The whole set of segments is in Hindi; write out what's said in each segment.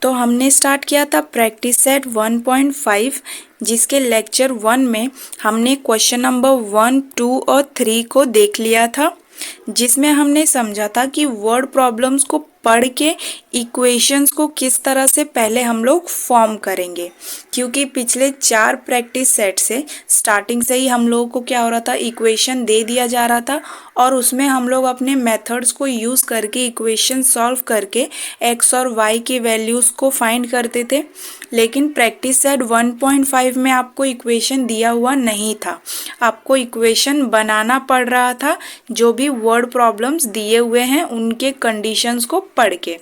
तो हमने स्टार्ट किया था प्रैक्टिस सेट 1.5 जिसके लेक्चर 1 में हमने क्वेश्चन नंबर 1, 2 और 3 को देख लिया था, जिसमें हमने समझा था कि वर्ड प्रॉब्लम्स को पढ़ के इक्वेशंस को किस तरह से पहले हम लोग फॉर्म करेंगे, क्योंकि पिछले 4 प्रैक्टिस सेट से स्टार्टिंग से ही हम लोगों को क्या हो रहा था, इक्वेशन दे दिया जा रहा था और उसमें हम लोग अपने मेथड्स को यूज़ करके इक्वेशन सॉल्व करके एक्स और वाई की वैल्यूज़ को फाइंड करते थे। लेकिन प्रैक्टिस सेट 1.5 में आपको इक्वेशन दिया हुआ नहीं था, आपको इक्वेशन बनाना पड़ रहा था जो भी वर्ड प्रॉब्लम्स दिए हुए हैं उनके कंडीशंस को पढ़ के।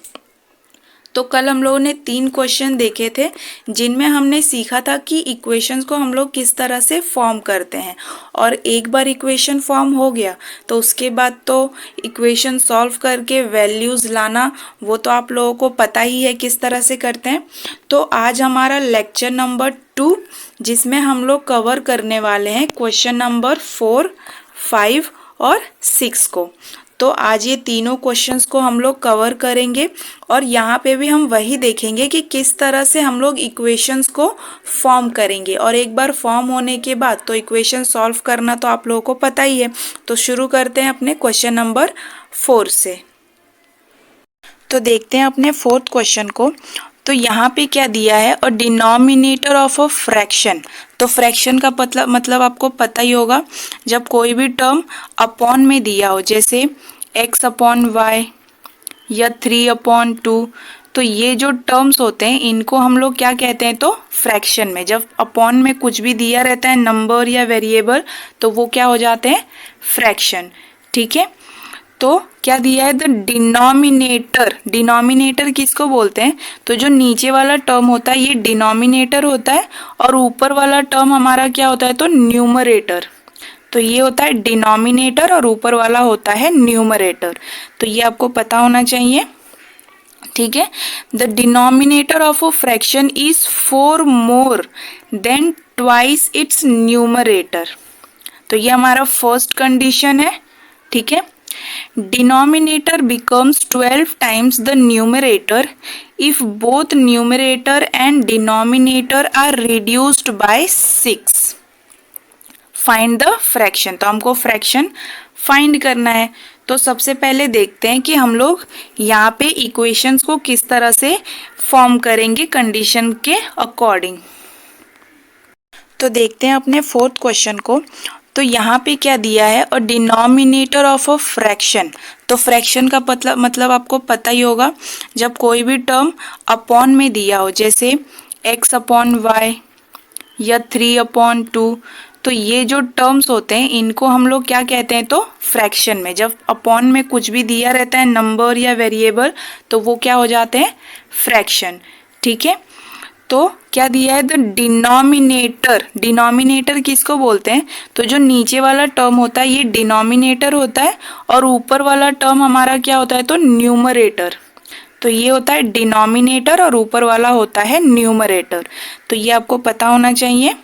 तो कल हम लोगों ने 3 क्वेश्चन देखे थे जिनमें हमने सीखा था कि इक्वेशंस को हम लोग किस तरह से फॉर्म करते हैं, और एक बार इक्वेशन फॉर्म हो गया तो उसके बाद तो इक्वेशन सॉल्व करके वैल्यूज़ लाना वो तो आप लोगों को पता ही है किस तरह से करते हैं। तो आज हमारा लेक्चर नंबर 2 जिसमें हम लोग कवर करने वाले हैं क्वेश्चन नंबर 4, 5 और 6 को। तो आज ये तीनों क्वेश्चंस को हम लोग कवर करेंगे और यहाँ पे भी हम वही देखेंगे कि किस तरह से हम लोग इक्वेशंस को फॉर्म करेंगे, और एक बार फॉर्म होने के बाद तो इक्वेशन सॉल्व करना तो आप लोगों को पता ही है। तो शुरू करते हैं अपने क्वेश्चन नंबर 4 से। तो देखते हैं अपने 4th क्वेश्चन को। तो यहाँ पे क्या दिया है, और डिनोमिनेटर ऑफ अ फ्रैक्शन। तो फ्रैक्शन का मतलब आपको पता ही होगा, जब कोई भी टर्म अपॉन में दिया हो, जैसे x अपॉन वाई या 3/2, तो ये जो टर्म्स होते हैं इनको हम लोग क्या कहते हैं, तो फ्रैक्शन में जब अपॉन में कुछ भी दिया रहता है नंबर या वेरिएबल तो वो क्या हो जाते हैं, फ्रैक्शन। ठीक है, तो क्या दिया है, द डिनोमिनेटर। डिनोमिनेटर किसको बोलते हैं, तो जो नीचे वाला टर्म होता है ये डिनोमिनेटर होता है और ऊपर वाला टर्म हमारा क्या होता है, तो न्यूमरेटर। तो ये होता है डिनोमिनेटर और ऊपर वाला होता है न्यूमरेटर। तो ये आपको पता होना चाहिए। ठीक है, the denominator of a fraction is 4 more than twice its numerator. तो ये हमारा फर्स्ट कंडीशन है। ठीक है, denominator becomes 12 times the numerator if both numerator and denominator are reduced by 6. Find the fraction। तो हमको फ्रैक्शन फाइंड करना है। तो सबसे पहले देखते हैं कि हम लोग यहाँ पे इक्वेशंस को किस तरह से फॉर्म करेंगे कंडीशन के अकॉर्डिंग। तो देखते हैं अपने 4th क्वेश्चन को। तो यहाँ पे क्या दिया है, और डिनोमिनेटर ऑफ अ फ्रैक्शन। तो फ्रैक्शन का मतलब आपको पता ही होगा, जब कोई भी टर्म अपॉन में दिया हो, जैसे x अपॉन वाई या 3/2, तो ये जो टर्म्स होते हैं इनको हम लोग क्या कहते हैं, तो फ्रैक्शन में जब अपॉन में कुछ भी दिया रहता है नंबर या वेरिएबल तो वो क्या हो जाते हैं, फ्रैक्शन। ठीक है, तो क्या दिया है, द डिनोमिनेटर। डिनोमिनेटर किसको बोलते हैं, तो जो नीचे वाला टर्म होता है ये डिनोमिनेटर होता है और ऊपर वाला टर्म हमारा क्या होता है, तो न्यूमरेटर। तो ये होता है डिनोमिनेटर और ऊपर वाला होता है न्यूमरेटर। तो ये आपको पता होना चाहिए।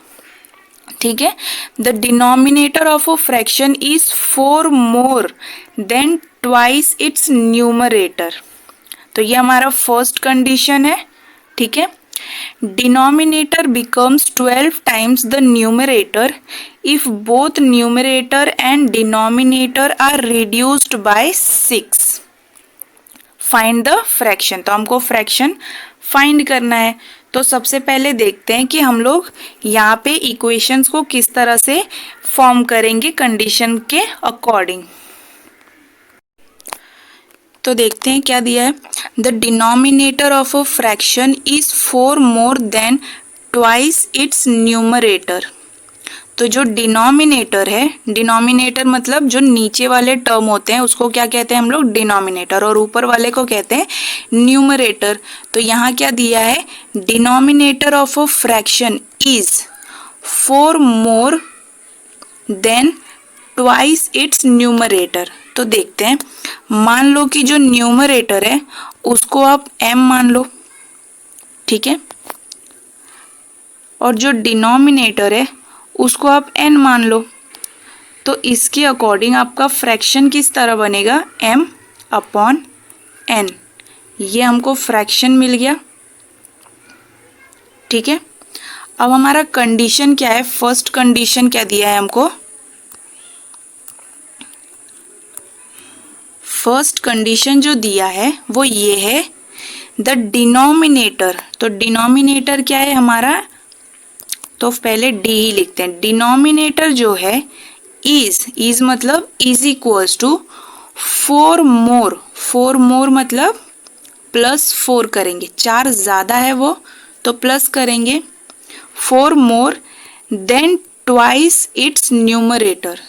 ठीक है, the denominator of a fraction is 4 more than twice its numerator. तो ये हमारा फर्स्ट कंडीशन है। ठीक है, denominator becomes 12 times the numerator if both numerator and denominator are reduced by 6. Find the fraction। तो हमको फ्रैक्शन फाइंड करना है। तो सबसे पहले देखते हैं कि हम लोग यहाँ पे इक्वेशंस को किस तरह से फॉर्म करेंगे कंडीशन के अकॉर्डिंग। तो देखते हैं क्या दिया है, the denominator of a fraction is 4 more than twice its numerator. तो जो डिनोमिनेटर है, डिनोमिनेटर मतलब जो नीचे वाले टर्म होते हैं उसको क्या कहते हैं हम लोग, डिनोमिनेटर, और ऊपर वाले को कहते हैं न्यूमरेटर। तो यहाँ क्या दिया है, denominator of a fraction is 4 more than twice its numerator. तो देखते हैं, मान लो कि जो न्यूमरेटर है उसको आप m मान लो। ठीक है, और जो डिनोमिनेटर है उसको आप n मान लो। तो इसके अकॉर्डिंग आपका फ्रैक्शन किस तरह बनेगा, m/n। ये हमको फ्रैक्शन मिल गया। ठीक है। अब हमारा कंडीशन क्या है, फर्स्ट कंडीशन क्या दिया है हमको, फर्स्ट कंडीशन जो दिया है वो ये है, द डिनोमिनेटर। तो डिनोमिनेटर क्या है हमारा, तो पहले डी ही लिखते हैं। डिनोमिनेटर जो है इज मतलब इज इक्वल्स टू 4 मोर, 4 मोर मतलब प्लस 4 करेंगे, 4 ज़्यादा है वो तो प्लस करेंगे, 4 more than twice its numerator.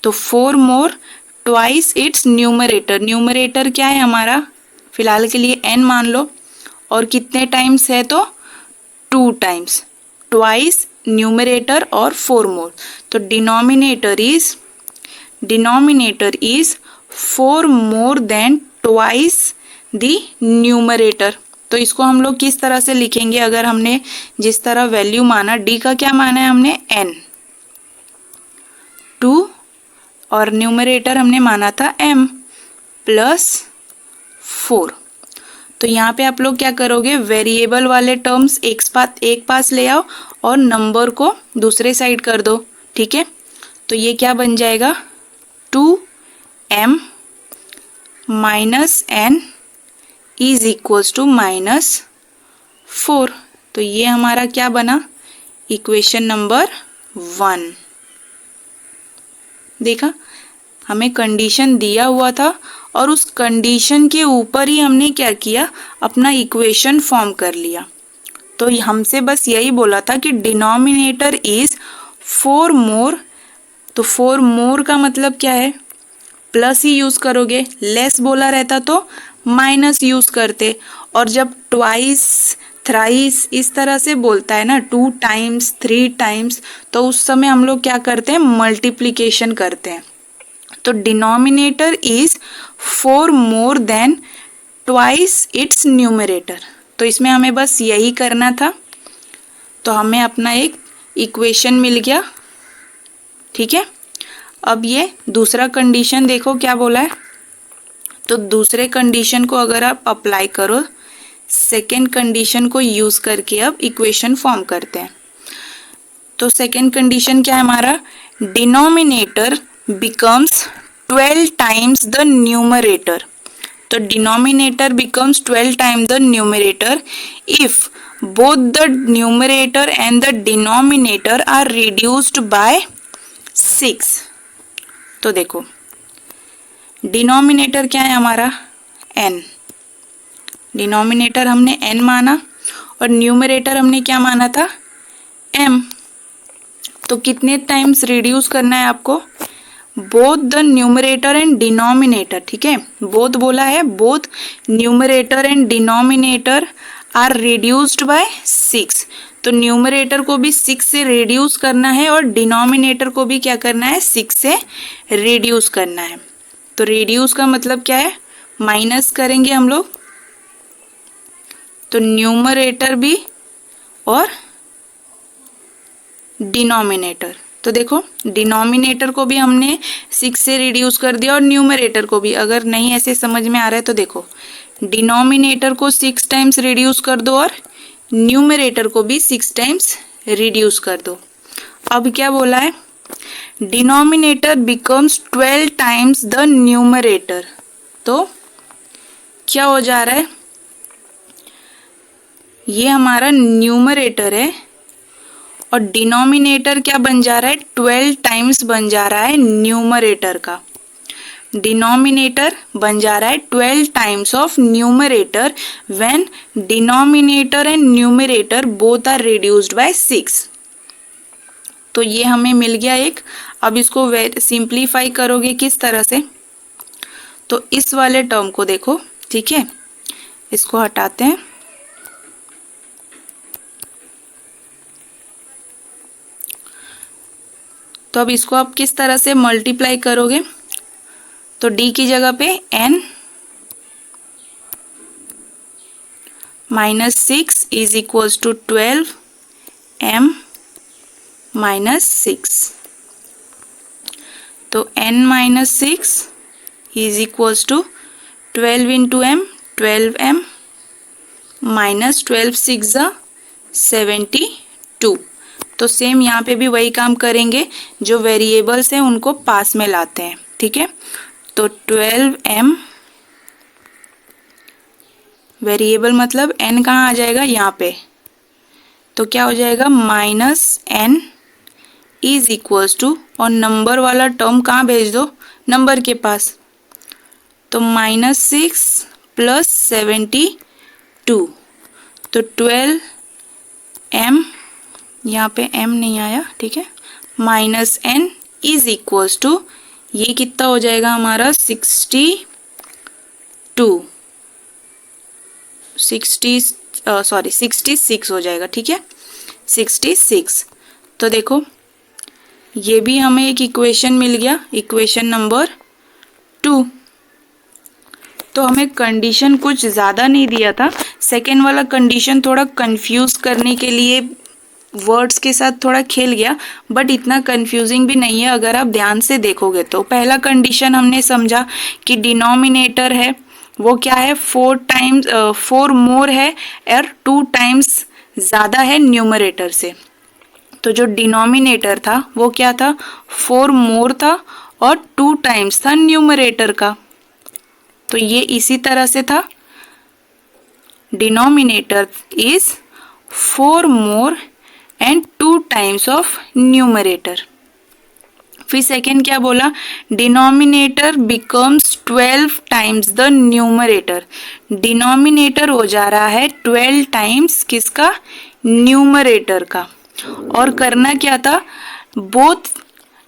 तो 4 मोर ट्वाइस इट्स न्यूमरेटर, न्यूमरेटर क्या है हमारा, फिलहाल के लिए n मान लो, और कितने टाइम्स है तो 2 टाइम्स, ट्वाइस न्यूमरेटर और 4 मोर। तो denominator is 4 more than twice the numerator. तो इसको हम लोग किस तरह से लिखेंगे, अगर हमने जिस तरह वैल्यू माना, डी का क्या माना है हमने n, 2 और न्यूमरेटर हमने माना था m प्लस 4। तो यहाँ पे आप लोग क्या करोगे, वेरिएबल वाले टर्म्स एक पास ले आओ और नंबर को दूसरे साइड कर दो, ठीक है। तो ये क्या बन जाएगा, 2m minus n is equals to -4। तो ये हमारा क्या बना, इक्वेशन नंबर 1। देखा, हमें कंडीशन दिया हुआ था और उस कंडीशन के ऊपर ही हमने क्या किया, अपना इक्वेशन फॉर्म कर लिया। तो हमसे बस यही बोला था कि डिनोमिनेटर इज 4 मोर। तो 4 मोर का मतलब क्या है, प्लस ही यूज करोगे, लेस बोला रहता तो माइनस यूज करते, और जब ट्वाइस थ्राइस इस तरह से बोलता है ना, 2 टाइम्स 3 टाइम्स, तो उस समय हम लोग क्या करते हैं, मल्टीप्लिकेशन करते हैं। तो denominator is 4 more than twice its numerator. तो इसमें हमें बस यही करना था, तो हमें अपना एक इक्वेशन मिल गया, ठीक है। अब ये दूसरा कंडीशन देखो क्या बोला है, तो दूसरे कंडीशन को अगर आप अप्लाई करो, सेकेंड कंडीशन को यूज करके अब इक्वेशन फॉर्म करते हैं। तो सेकेंड कंडीशन क्या है हमारा, denominator becomes 12 times the numerator. तो denominator becomes 12 times the numerator if both the numerator and the denominator are reduced by 6. तो देखो डिनोमिनेटर क्या है हमारा n, डिनोमिनेटर हमने n माना और न्यूमरेटर हमने क्या माना था m। तो कितने टाइम्स रिड्यूस करना है आपको, both the numerator and denominator, ठीक है, बोथ बोला है, both numerator and denominator are reduced by 6। तो न्यूमरेटर को भी 6 से रिड्यूस करना है और डिनोमिनेटर को भी क्या करना है, 6 से रिड्यूस करना है। तो रिड्यूस का मतलब क्या है, माइनस करेंगे हम लोग, तो न्यूमरेटर भी और डिनोमिनेटर। तो देखो डिनोमिनेटर को भी हमने 6 से रिड्यूस कर दिया और न्यूमरेटर को भी। अगर नहीं ऐसे समझ में आ रहा है तो देखो डिनोमिनेटर को 6 टाइम्स रिड्यूस कर दो और न्यूमरेटर को भी 6 टाइम्स रिड्यूस कर दो। अब क्या बोला है, denominator becomes 12 times the numerator. तो क्या हो जा रहा है, ये हमारा न्यूमरेटर है और डिनोमिनेटर क्या बन जा रहा है, 12 टाइम्स बन जा रहा है न्यूमरेटर का। डिनोमिनेटर बन जा रहा है 12 times of numerator when denominator and numerator both are reduced by 6। तो ये हमें मिल गया एक। अब इसको सिंप्लीफाई करोगे किस तरह से, तो इस वाले टर्म को देखो, ठीक है, इसको हटाते हैं। तो अब इसको आप किस तरह से मल्टीप्लाई करोगे, तो d की जगह पे n minus 6 is equals to 12 m minus 6। तो n minus 6 is equals to 12 into m, 12m minus 12 6 ज़ा 72। तो सेम यहाँ पे भी वही काम करेंगे, जो वेरिएबल्स हैं उनको पास में लाते हैं। ठीक है, तो 12m वेरिएबल मतलब n कहाँ आ जाएगा, यहाँ पे, तो क्या हो जाएगा -n इज इक्वल्स टू, और नंबर वाला टर्म कहाँ भेज दो, नंबर के पास, तो -6 + 72, तो 12m, यहाँ पे m नहीं आया, ठीक है, -n इज इक्वल्स टू, ये कितना हो जाएगा हमारा 66 हो जाएगा। ठीक है, 66। तो देखो ये भी हमें एक इक्वेशन मिल गया, इक्वेशन नंबर 2। तो हमें कंडीशन कुछ ज़्यादा नहीं दिया था, सेकेंड वाला कंडीशन थोड़ा कंफ्यूज करने के लिए वर्ड्स के साथ थोड़ा खेल गया, बट इतना कंफ्यूजिंग भी नहीं है अगर आप ध्यान से देखोगे तो। पहला कंडीशन हमने समझा कि डिनोमिनेटर है वो क्या है, 4 मोर है और 2 टाइम्स ज़्यादा है न्यूमरेटर से। तो जो डिनोमिनेटर था वो क्या था, 4 मोर था और 2 टाइम्स था न्यूमरेटर का। तो ये इसी तरह से था, denominator is 4 more and 2 times of numerator. फिर सेकेंड क्या बोला, denominator becomes 12 times the numerator. Denominator हो जा रहा है 12 टाइम्स किसका, न्यूमरेटर का। और करना क्या था, both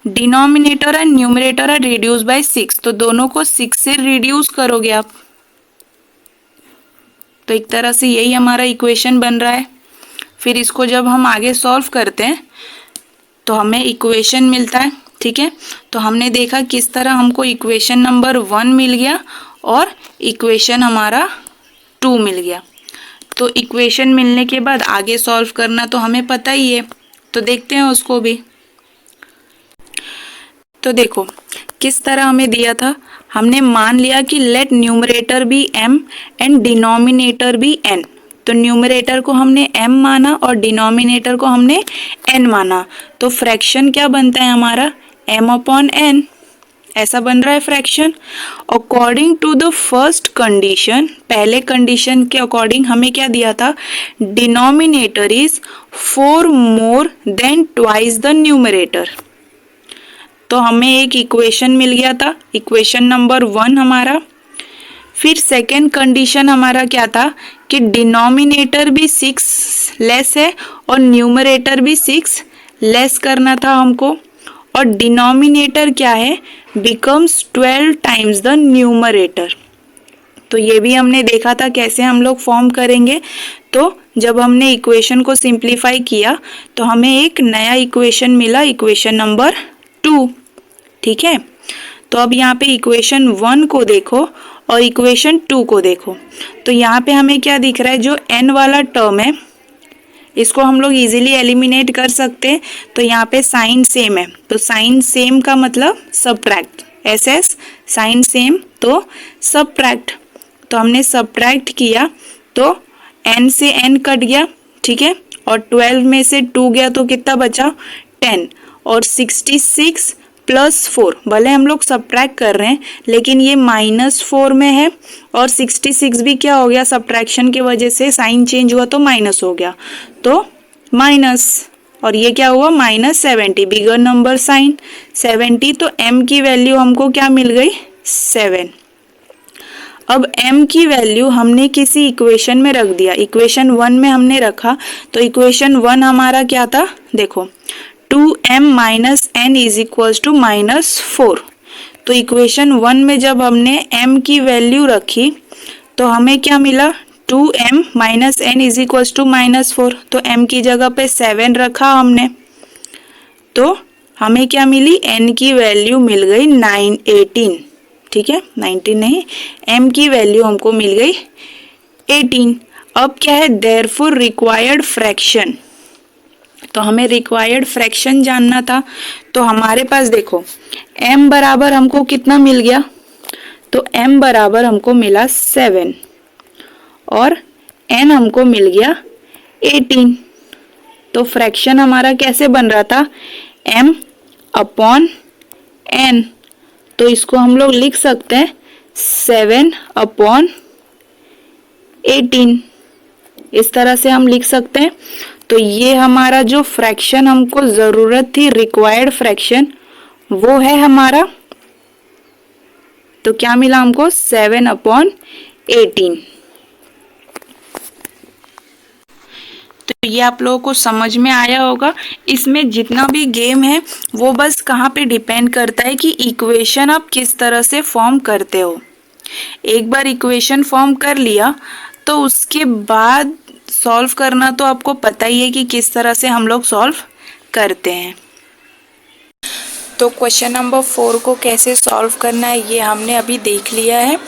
denominator and numerator are reduce by 6, तो दोनों को 6 से रिड्यूस करोगे आप। तो एक तरह से यही हमारा इक्वेशन बन रहा है। फिर इसको जब हम आगे सॉल्व करते हैं तो हमें इक्वेशन मिलता है। ठीक है, तो हमने देखा किस तरह हमको इक्वेशन नंबर 1 मिल गया और इक्वेशन हमारा 2 मिल गया। तो इक्वेशन मिलने के बाद आगे सॉल्व करना तो हमें पता ही है, तो देखते हैं उसको भी। तो देखो किस तरह हमें दिया था, हमने मान लिया कि let numerator be m and denominator be n। तो न्यूमरेटर को हमने m माना और डिनोमिनेटर को हमने n माना, तो फ्रैक्शन क्या बनता है हमारा, m/n, ऐसा बन रहा है fraction. According to the first condition, पहले कंडीशन के अकॉर्डिंग हमें क्या दिया था, denominator is 4 more than twice the numerator. तो हमें एक इक्वेशन मिल गया था, इक्वेशन नंबर 1 हमारा। फिर सेकेंड कंडीशन हमारा क्या था कि डिनोमिनेटर भी 6 लेस है और न्यूमरेटर भी 6 लेस करना था हमको। और डिनोमिनेटर क्या है, बिकम्स 12 टाइम्स द न्यूमरेटर। तो ये भी हमने देखा था कैसे हम लोग फॉर्म करेंगे। तो जब हमने इक्वेशन को सिंप्लीफाई किया तो हमें एक नया इक्वेशन मिला, इक्वेशन नंबर 2। ठीक है, तो अब यहाँ पे इक्वेशन 1 को देखो और इक्वेशन 2 को देखो। तो यहाँ पे हमें क्या दिख रहा है, जो n वाला टर्म है इसको हम लोग इजीली एलिमिनेट कर सकते हैं। तो यहाँ पे साइन सेम है, तो साइन सेम का मतलब सबट्रैक्ट, SS साइन सेम तो सबट्रैक्ट। तो हमने सबट्रैक्ट किया तो n से n कट गया, ठीक है, और 12 में से 2 गया तो कितना बचा, 10, और 66 + 4, भले हम लोग सबट्रैक्ट कर रहे हैं लेकिन ये -4 में है, और 66 भी क्या हो गया, सबट्रैक्शन की वजह से साइन चेंज हुआ तो माइनस हो गया, तो माइनस, और ये क्या हुआ -70, बिगर नंबर साइन 70, तो m की वैल्यू हमको क्या मिल गई, 7। अब m की वैल्यू हमने किसी इक्वेशन में रख दिया, इक्वेशन 1 में हमने रखा, तो इक्वेशन 1 हमारा क्या था, देखो 2m - n = -4। तो इक्वेशन 1 में जब हमने m की वैल्यू रखी तो हमें क्या मिला, 2m - n = -4। तो m की जगह पे 7 रखा हमने, तो हमें क्या मिली, n की वैल्यू मिल गई 18। ठीक है, 19 नहीं, m की वैल्यू हमको मिल गई 18। अब क्या है, देयरफॉर रिक्वायर्ड फ्रैक्शन, तो हमें रिक्वायर्ड फ्रैक्शन जानना था। तो हमारे पास देखो m बराबर हमको कितना मिल गया, तो m बराबर हमको मिला 7 और n हमको मिल गया 18। तो फ्रैक्शन हमारा कैसे बन रहा था, m अपॉन n। तो इसको हम लोग लिख सकते हैं 7 अपॉन 18, इस तरह से हम लिख सकते हैं। तो ये हमारा जो फ्रैक्शन हमको जरूरत थी, रिक्वायर्ड फ्रैक्शन, वो है हमारा, तो क्या मिला हमको 7 अपॉन 18। तो ये आप लोगों को समझ में आया होगा। इसमें जितना भी गेम है वो बस कहाँ पे डिपेंड करता है कि इक्वेशन आप किस तरह से फॉर्म करते हो। एक बार इक्वेशन फॉर्म कर लिया तो उसके बाद सॉल्व करना तो आपको पता ही है कि किस तरह से हम लोग सॉल्व करते हैं। तो क्वेश्चन नंबर 4 को कैसे सॉल्व करना है ये हमने अभी देख लिया है।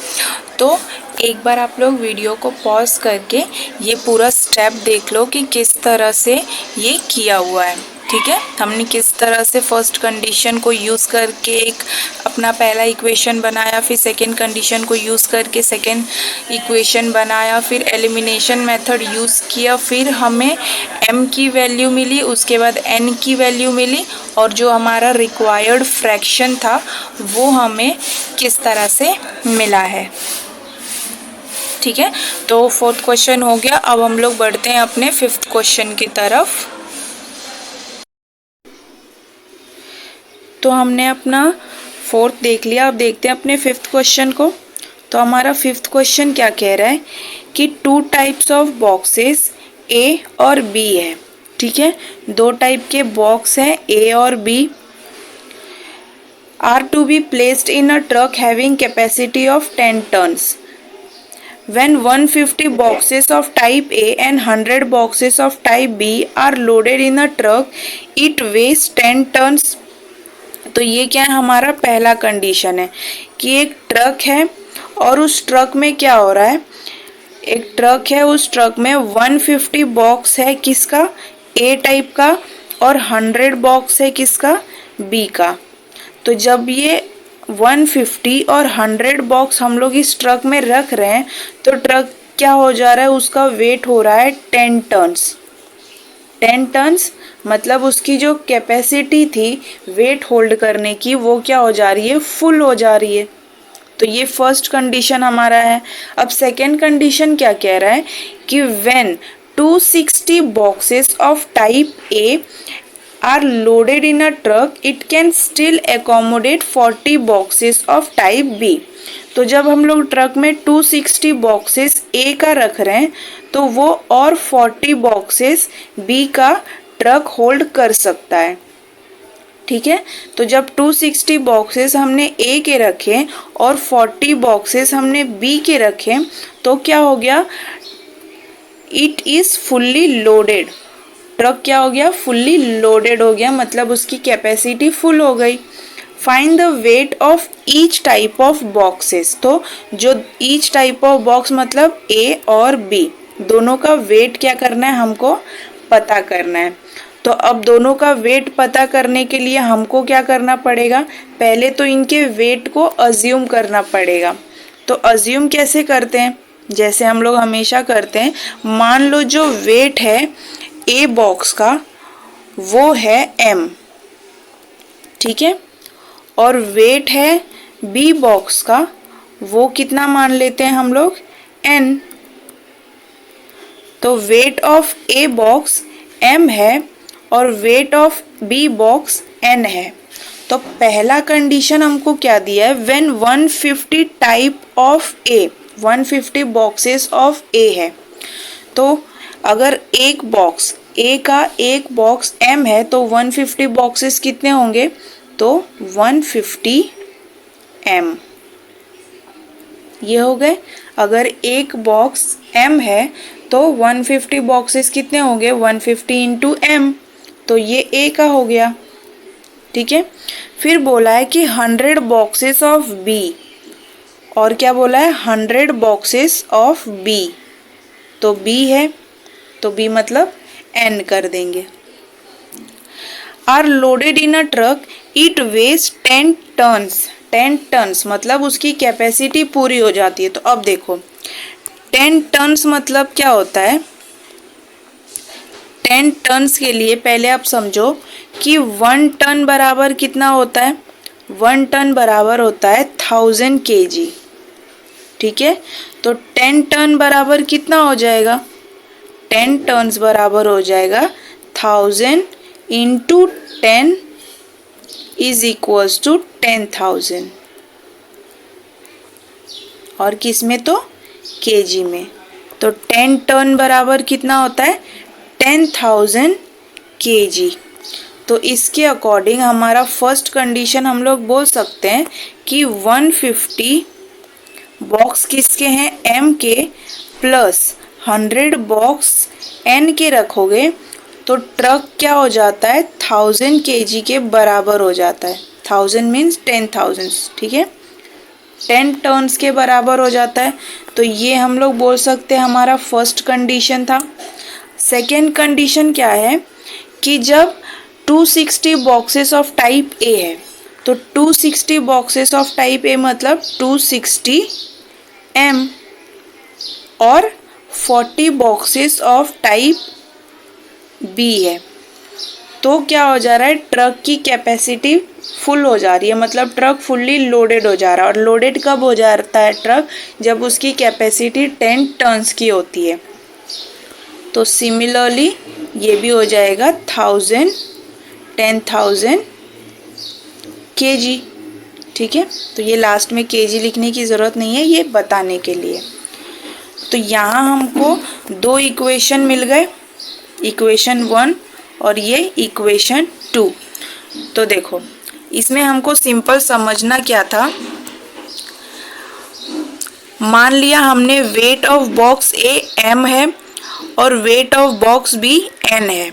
तो एक बार आप लोग वीडियो को पॉज करके ये पूरा स्टेप देख लो कि किस तरह से ये किया हुआ है। ठीक है, हमने किस तरह से फर्स्ट कंडीशन को यूज़ करके एक अपना पहला इक्वेशन बनाया, फिर सेकंड कंडीशन को यूज़ करके सेकंड इक्वेशन बनाया, फिर एलिमिनेशन मेथड यूज़ किया, फिर हमें m की वैल्यू मिली, उसके बाद n की वैल्यू मिली, और जो हमारा रिक्वायर्ड फ्रैक्शन था वो हमें किस तरह से मिला है। ठीक है, तो फोर्थ क्वेश्चन हो गया। अब हम लोग बढ़ते हैं अपने फिफ्थ क्वेश्चन की तरफ। तो हमने अपना फोर्थ देख लिया, अब देखते हैं अपने फिफ्थ क्वेश्चन को। तो हमारा फिफ्थ क्वेश्चन क्या कह रहा है कि 2 टाइप्स ऑफ बॉक्सेस A और B है। ठीक है, 2 टाइप के बॉक्स हैं A और B, are to be placed in a truck having capacity of 10 tons. When 150 boxes of type A and 100 boxes of type B are loaded in a truck, it weighs 10 tons। तो ये क्या है, हमारा पहला कंडीशन है कि एक ट्रक है और उस ट्रक में क्या हो रहा है, एक ट्रक है, उस ट्रक में 150 बॉक्स है किसका, A टाइप का, और 100 बॉक्स है किसका, B का। तो जब ये 150 और 100 बॉक्स हम लोग इस ट्रक में रख रहे हैं तो ट्रक क्या हो जा रहा है, उसका वेट हो रहा है 10 टन्स। 10 टन्स मतलब उसकी जो कैपेसिटी थी वेट होल्ड करने की वो क्या हो जा रही है, फुल हो जा रही है। तो ये फर्स्ट कंडीशन हमारा है। अब सेकेंड कंडीशन क्या कह रहा है कि when 260 boxes of type A are loaded in a truck, it can still accommodate 40 boxes of type B। तो जब हम लोग ट्रक में 260 बॉक्सेस A का रख रहे हैं तो वो और 40 बॉक्सेस B का ट्रक होल्ड कर सकता है। ठीक है, तो जब 260 बॉक्सेस हमने A के रखे और 40 बॉक्सेस हमने B के रखे तो क्या हो गया, it is fully loaded. Truck क्या हो गया, फुल्ली लोडेड हो गया, मतलब उसकी कैपेसिटी फुल हो गई। Find the weight of each type of boxes. तो जो ईच टाइप ऑफ बॉक्स मतलब A और B दोनों का वेट क्या करना है, हमको पता करना है। तो अब दोनों का वेट पता करने के लिए हमको क्या करना पड़ेगा, पहले तो इनके वेट को अज्यूम करना पड़ेगा। तो अज्यूम कैसे करते हैं, जैसे हम लोग हमेशा करते हैं, मान लो जो वेट है A बॉक्स का वो है M, ठीक है, और वेट है B बॉक्स का वो कितना मान लेते हैं हम लोग, N। तो weight of A box M है और weight of B box N है। तो पहला कंडीशन हमको क्या दिया है, when 150 type of A, 150 boxes of A है। तो अगर एक बॉक्स A का एक बॉक्स M है तो 150 बॉक्सेस कितने होंगे, तो 150 M ये हो गए। अगर एक बॉक्स M है तो 150 बॉक्सेस कितने होंगे, 150 इंटू M, तो ये A का हो गया। ठीक है, फिर बोला है कि 100 बॉक्सेस ऑफ B, और क्या बोला है, 100 बॉक्सेस ऑफ B, तो B है, तो B मतलब N कर देंगे। Are loaded in a truck, it weighs 10 tons. 10 tons मतलब उसकी कैपेसिटी पूरी हो जाती है। तो अब देखो 10 टन्स मतलब क्या होता है, 10 टन्स के लिए पहले आप समझो कि 1 टन बराबर कितना होता है। 1 टन बराबर होता है 1000 kg। ठीक है, तो 10 टन बराबर कितना हो जाएगा। 10 टन्स बराबर हो जाएगा 1000 इंटू 10 इज इक्वल्स टू 10,000। और किस में तो केजी में। तो 10 टन बराबर कितना होता है 10,000 kg। तो इसके अकॉर्डिंग हमारा फर्स्ट कंडीशन हम लोग बोल सकते हैं कि 150 बॉक्स किसके हैं एम के प्लस 100 बॉक्स एन के रखोगे तो ट्रक क्या हो जाता है 1000 kg के बराबर हो जाता है। 1000 मीन्स 10,000। ठीक है, 10 टन्स के बराबर हो जाता है। तो ये हम लोग बोल सकते हैं हमारा फर्स्ट कंडीशन था। सेकेंड कंडीशन क्या है कि जब 260 बॉक्सेस ऑफ टाइप ए है तो 260 बॉक्सेस ऑफ टाइप ए मतलब 260 एम और 40 बॉक्सेस ऑफ टाइप बी है। तो क्या हो जा रहा है ट्रक की कैपेसिटी फुल हो जा रही है, मतलब ट्रक फुल्ली लोडेड हो जा रहा है। और लोडेड कब हो जाता है ट्रक, जब उसकी कैपेसिटी 10 टन्स की होती है। तो सिमिलरली ये भी हो जाएगा 10,000 kg। ठीक है, तो ये लास्ट में kg लिखने की ज़रूरत नहीं है, ये बताने के लिए। तो यहाँ हमको दो इक्वेशन मिल गए, इक्वेशन 1 और ये इक्वेशन 2। तो देखो इसमें हमको सिंपल समझना क्या था। मान लिया हमने weight of box A m है और weight of box B n है।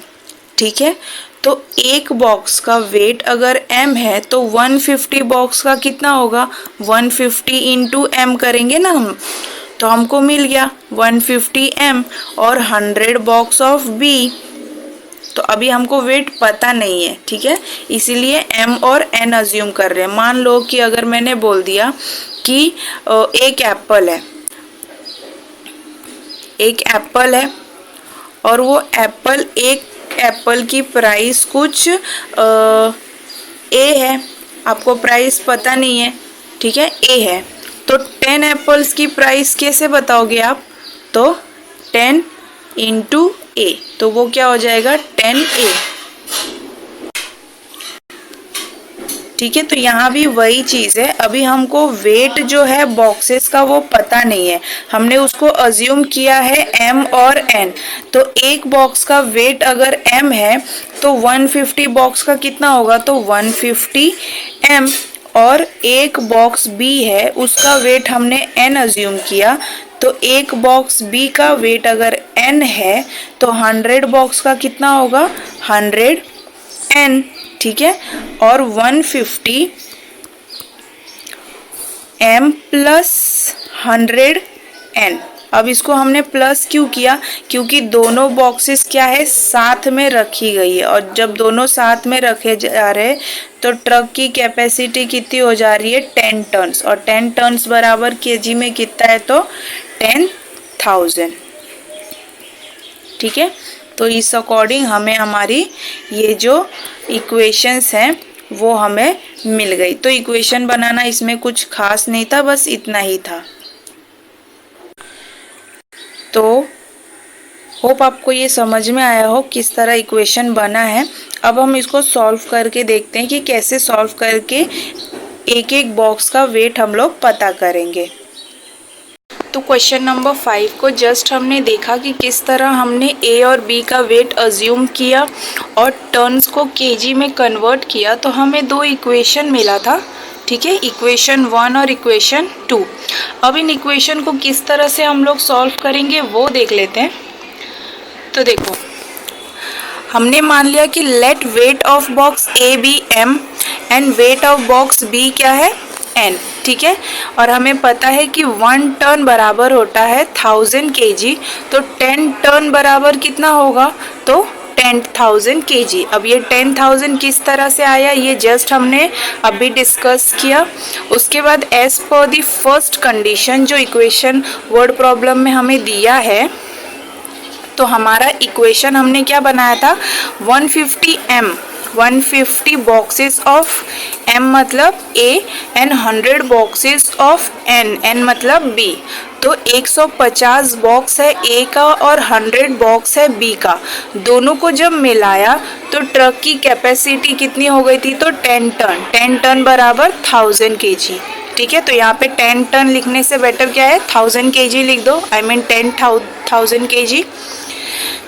ठीक है, तो एक बॉक्स का वेट अगर m है तो 150 बॉक्स का कितना होगा 150 इंटू m करेंगे ना हम, तो हमको मिल गया 150 m और 100 बॉक्स ऑफ b। तो अभी हमको वेट पता नहीं है, ठीक है, इसीलिए m और n अज्यूम कर रहे हैं। मान लो कि अगर मैंने बोल दिया कि एक एप्पल है और वो एक एप्पल की प्राइस कुछ ए है, आपको प्राइस पता नहीं है, ठीक है, ए है। तो 10 एप्पल्स की प्राइस कैसे बताओगे आप, तो 10 इंटू ए, तो वो क्या हो जाएगा 10A। ठीक है, तो यहाँ भी वही चीज़ है। अभी हमको वेट जो है बॉक्सेस का वो पता नहीं है, हमने उसको अज्यूम किया है m और n। तो एक बॉक्स का वेट अगर m है तो 150 बॉक्स का कितना होगा, तो 150 m। और एक बॉक्स b है उसका वेट हमने n अज्यूम किया, तो एक बॉक्स b का वेट अगर n है तो 100 बॉक्स का कितना होगा 100n। ठीक है, और 150 m प्लस 100n। अब इसको हमने प्लस क्यों किया, क्योंकि दोनों बॉक्सेस क्या है साथ में रखी गई है, और जब दोनों साथ में रखे जा रहे तो ट्रक की कैपेसिटी कितनी हो जा रही है 10 टन्स, और 10 टन्स बराबर केजी में कितना है, तो 10,000। ठीक है, तो इस अकॉर्डिंग हमें हमारी ये जो इक्वेशंस हैं वो हमें मिल गई। तो इक्वेशन बनाना इसमें कुछ खास नहीं था, बस इतना ही था। तो होप आपको ये समझ में आया हो किस तरह इक्वेशन बना है। अब हम इसको सॉल्व करके देखते हैं कि कैसे सॉल्व करके एक एक बॉक्स का वेट हम लोग पता करेंगे। तो क्वेश्चन नंबर 5 को जस्ट हमने देखा कि किस तरह हमने ए और बी का वेट अज्यूम किया और टर्न्स को केजी में कन्वर्ट किया, तो हमें दो इक्वेशन मिला था। ठीक है, इक्वेशन 1 और इक्वेशन 2। अब इन इक्वेशन को किस तरह से हम लोग सॉल्व करेंगे वो देख लेते हैं। तो देखो हमने मान लिया कि let weight of box A be m and weight of box B क्या है n। ठीक है, और हमें पता है कि 1 टन बराबर होता है 1000 kg, तो 10 टन बराबर कितना होगा, तो 10,000 kg। अब ये 10,000 किस तरह से आया ये जस्ट हमने अभी डिस्कस किया। उसके बाद as per the first condition जो इक्वेशन वर्ड प्रॉब्लम में हमें दिया है, तो हमारा इक्वेशन हमने क्या बनाया था 150m 150 बॉक्सेस ऑफ m मतलब a and 100 boxes of n मतलब b। तो 150 बॉक्स है a का और 100 बॉक्स है b का, दोनों को जब मिलाया तो ट्रक की कैपेसिटी कितनी हो गई थी, तो 10 टन बराबर 1000 kg। ठीक है, तो यहाँ पे 10 टन लिखने से बेटर क्या है 1000 kg लिख दो, आई मीन 10,000 kg।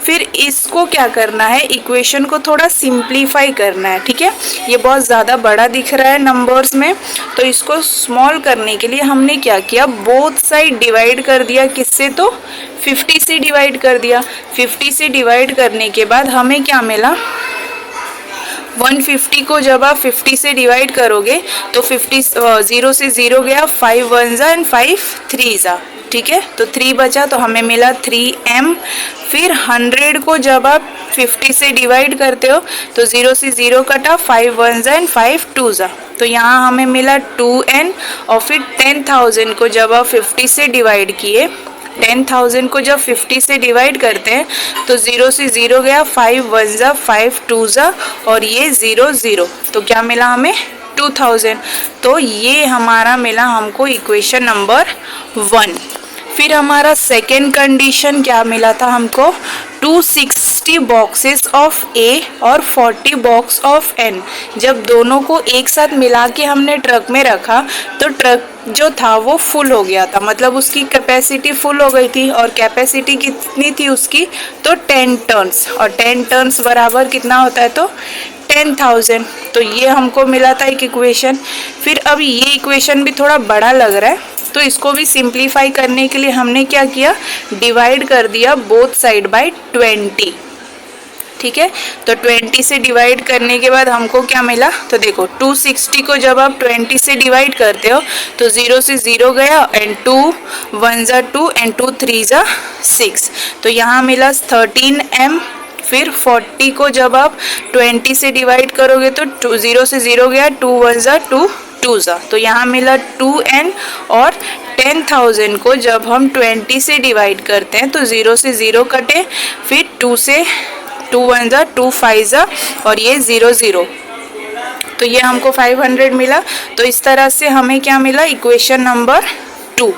फिर इसको क्या करना है, इक्वेशन को थोड़ा सिंप्लीफाई करना है। ठीक है, ये बहुत ज़्यादा बड़ा दिख रहा है नंबर्स में, तो इसको स्मॉल करने के लिए हमने क्या किया, बोथ साइड डिवाइड कर दिया। किससे, तो 50 से डिवाइड कर दिया। 50 से डिवाइड करने के बाद हमें क्या मिला, 150 को जब आप 50 से डिवाइड करोगे तो 0 से 0 गया, 5 1 जा एंड 5 3 जा। ठीक है, तो 3 बचा तो हमें मिला 3m। फिर 100 को जब आप 50 से डिवाइड करते हो तो 0 से 0 कटा, 5 1 जा एंड 5 2 जा, तो यहाँ हमें मिला 2n। और फिर 10,000 को जब आप 50 से डिवाइड किए, 10,000 को जब 50 से डिवाइड करते हैं तो 0 से 0 गया, 5 1 जा 5 2 जा और ये 0 0, तो क्या मिला हमें 2000। तो ये हमारा मिला हमको इक्वेशन नंबर 1। फिर हमारा सेकेंड कंडीशन क्या मिला था हमको, 260 बॉक्सेस ऑफ A और 40 बॉक्स ऑफ N। जब दोनों को एक साथ मिला के हमने ट्रक में रखा तो ट्रक जो था वो फुल हो गया था, मतलब उसकी कैपेसिटी फुल हो गई थी। और कैपेसिटी कितनी थी उसकी, तो 10 टन्स, और 10 टन्स बराबर कितना होता है, तो 10,000। तो ये हमको मिला था एक इक्वेशन। फिर अब ये इक्वेशन भी थोड़ा बड़ा लग रहा है, तो इसको भी सिंप्लीफाई करने के लिए हमने क्या किया, डिवाइड कर दिया बोथ साइड बाय 20। ठीक है, तो 20 से डिवाइड करने के बाद हमको क्या मिला, तो देखो 260 को जब आप 20 से डिवाइड करते हो तो 0 से 0 गया एंड 2 1 जा 2 एंड 2 3 जा 6, तो यहाँ मिला 13m। फिर 40 को जब आप 20 से डिवाइड करोगे तो 0 से 0 गया, 2 1 जा 2 2 जा, तो यहाँ मिला 2n। और 10,000 को जब हम 20 से डिवाइड करते हैं तो 0 से 0 कटे, फिर 2 से 2 1 जा 2 5 जा और ये 0 0, तो ये हमको 500 मिला। तो इस तरह से हमें क्या मिला, इक्वेशन नंबर 2।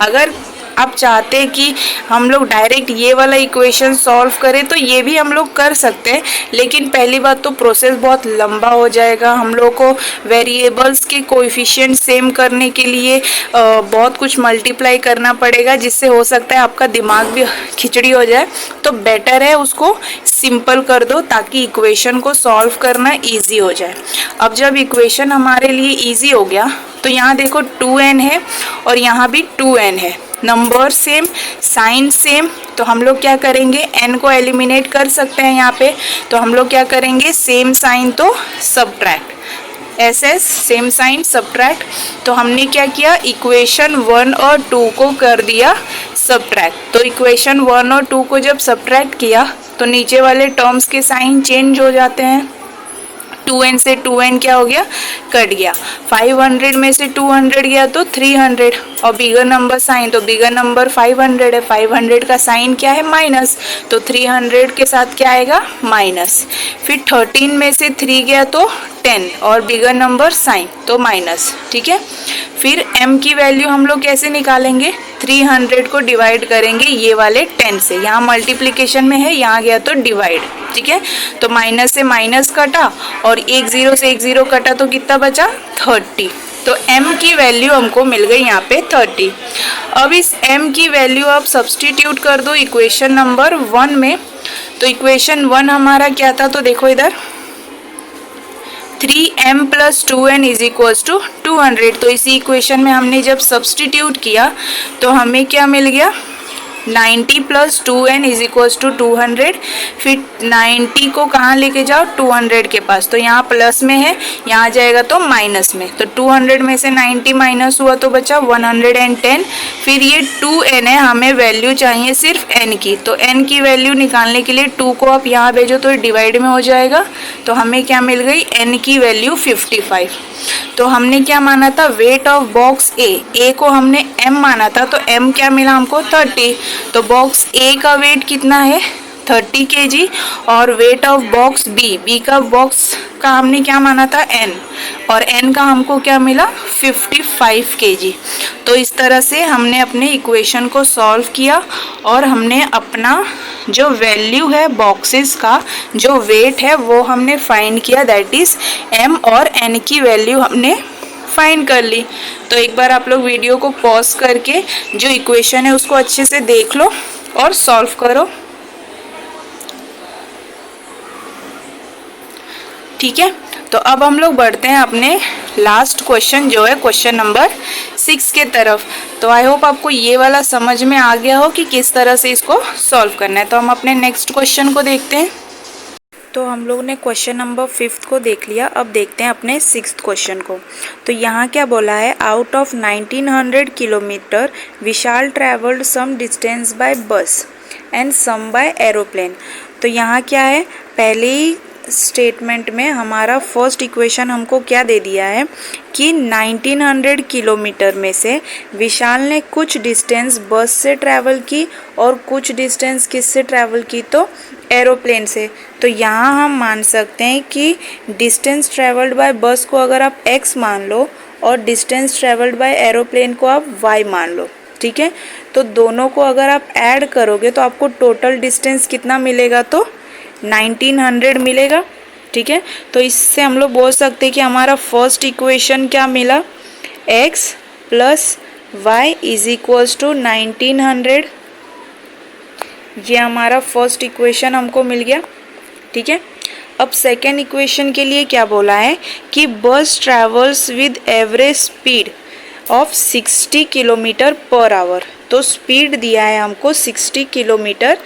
अगर आप चाहते हैं कि हम लोग डायरेक्ट ये वाला इक्वेशन सॉल्व करें तो ये भी हम लोग कर सकते हैं, लेकिन पहली बात तो प्रोसेस बहुत लंबा हो जाएगा। हम लोग को वेरिएबल्स के कोएफिशिएंट सेम करने के लिए बहुत कुछ मल्टीप्लाई करना पड़ेगा, जिससे हो सकता है आपका दिमाग भी खिचड़ी हो जाए। तो बेटर है उसको सिंपल कर दो ताकि इक्वेशन को सॉल्व करना ईजी हो जाए। अब जब इक्वेशन हमारे लिए ईजी हो गया तो यहाँ देखो 2n है और यहाँ भी 2n है, नंबर सेम, साइन सेम, तो हम लोग क्या करेंगे, n को एलिमिनेट कर सकते हैं यहाँ पे। तो हम लोग क्या करेंगे, सेम साइन तो subtract, SS same sign subtract. तो हमने क्या किया, इक्वेशन 1 और 2 को कर दिया सब्ट्रैक्ट। तो इक्वेशन 1 और 2 को जब सब्ट्रैक्ट किया तो नीचे वाले टर्म्स के साइन चेंज हो जाते हैं। 2n से 2n क्या हो गया, कट गया। 500 में से 200 गया तो 300, और बिगर नंबर साइन, तो बिगर नंबर 500 है, 500 का साइन क्या है, माइनस, तो 300 के साथ क्या आएगा, माइनस। फिर 13 में से 3 गया तो 10, और बिगर नंबर साइन तो माइनस। ठीक है, फिर m की वैल्यू हम लोग कैसे निकालेंगे, 300 को डिवाइड करेंगे ये वाले 10 से, यहाँ मल्टीप्लिकेशन में है, यहाँ गया तो डिवाइड। ठीक है, तो माइनस से माइनस कटा और 1 0 से 1 0 कटा तो कितना बचा, 30। तो m की वैल्यू हमको मिल गई यहाँ पे 30। अब इस m की वैल्यू आप सब्सटीट्यूट कर दो इक्वेशन नंबर 1 में। तो इक्वेशन 1 हमारा क्या था, तो देखो इधर 3m + 2n = 200। तो इसी इक्वेशन में हमने जब सब्सटीट्यूट किया तो हमें क्या मिल गया, 90 + 2n = 200। फिर 90 को कहाँ लेके जाओ, 200 के पास, तो यहाँ प्लस में है, यहाँ जाएगा तो माइनस में। तो 200 में से 90 माइनस हुआ तो बचा 110। फिर ये 2n है, हमें वैल्यू चाहिए सिर्फ n की। तो n की वैल्यू निकालने के लिए 2 को आप यहाँ भेजो तो डिवाइड में हो जाएगा। तो हमें क्या मिल गई, n की वैल्यू 55। तो हमने क्या माना था, वेट ऑफ बॉक्स A को हमने m माना था, तो m क्या मिला हमको 30। तो बॉक्स A का वेट कितना है 30 kg और वेट ऑफ बॉक्स B का बॉक्स का हमने क्या माना था n, और n का हमको क्या मिला 55 kg। तो इस तरह से हमने अपने इक्वेशन को सॉल्व किया और हमने अपना जो वैल्यू है बॉक्सेस का जो वेट है वो हमने फाइंड किया, दैट इज m और n की वैल्यू हमने फाइंड कर ली। तो एक बार आप लोग वीडियो को पॉज करके जो इक्वेशन है उसको अच्छे से देख लो और सॉल्व करो, ठीक है। तो अब हम लोग बढ़ते हैं अपने लास्ट क्वेश्चन जो है क्वेश्चन नंबर 6 के तरफ। तो आई होप आपको ये वाला समझ में आ गया हो कि किस तरह से इसको सॉल्व करना है। तो हम अपने नेक्स्ट क्वेश्चन को देखते हैं। तो हम लोग ने क्वेश्चन नंबर 5 को देख लिया, अब देखते हैं अपने 6th क्वेश्चन को। तो यहाँ क्या बोला है, out of 1900 kilometre Vishal travelled some distance by bus and some by aeroplane. तो यहाँ क्या है, पहले ही स्टेटमेंट में हमारा फर्स्ट इक्वेशन हमको क्या दे दिया है कि 1900 किलोमीटर में से विशाल ने कुछ डिस्टेंस बस से ट्रैवल की और कुछ डिस्टेंस किससे ट्रैवल की, तो एरोप्लेन से। तो यहाँ हम मान सकते हैं कि डिस्टेंस ट्रैवल्ड बाय बस को अगर आप x मान लो और डिस्टेंस ट्रैवल्ड बाय एरोप्लेन को आप y मान लो, ठीक है। तो दोनों को अगर आप ऐड करोगे तो आपको टोटल डिस्टेंस कितना मिलेगा, तो 1900 मिलेगा, ठीक है। तो इससे हम लोग बोल सकते हैं कि हमारा फर्स्ट इक्वेशन क्या मिला, x plus y is equals to 1900। ये हमारा फर्स्ट इक्वेशन हमको मिल गया, ठीक है। अब सेकेंड इक्वेशन के लिए क्या बोला है कि बस travels with average speed of 60 kilometre per hour. तो स्पीड दिया है हमको 60 kilometre